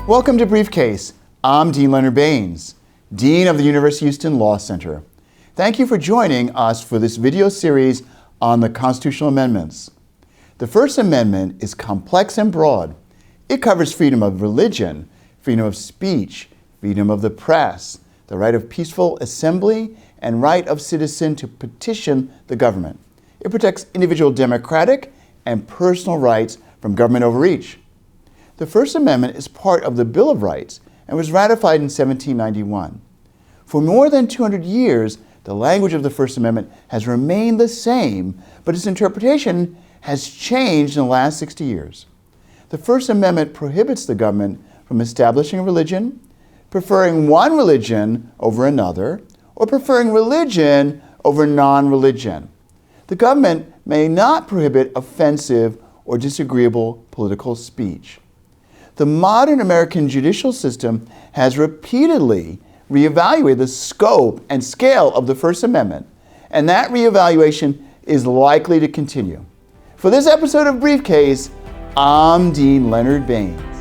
Welcome to Briefcase. I'm Dean Leonard Baynes, Dean of the University of Houston Law Center. Thank you for joining us for this video series on the constitutional amendments. The First Amendment is complex and broad. It covers freedom of religion, freedom of speech, freedom of the press, the right of peaceful assembly, and right of citizen to petition the government. It protects individual democratic and personal rights from government overreach. The First Amendment is part of the Bill of Rights and was ratified in 1791. For more than 200 years, the language of the First Amendment has remained the same, but its interpretation has changed in the last 60 years. The First Amendment prohibits the government from establishing a religion, preferring one religion over another, or preferring religion over non-religion. The government may not prohibit offensive or disagreeable political speech. The modern American judicial system has repeatedly reevaluated the scope and scale of the First Amendment, and that reevaluation is likely to continue. For this episode of Briefcase, I'm Dean Leonard Baynes.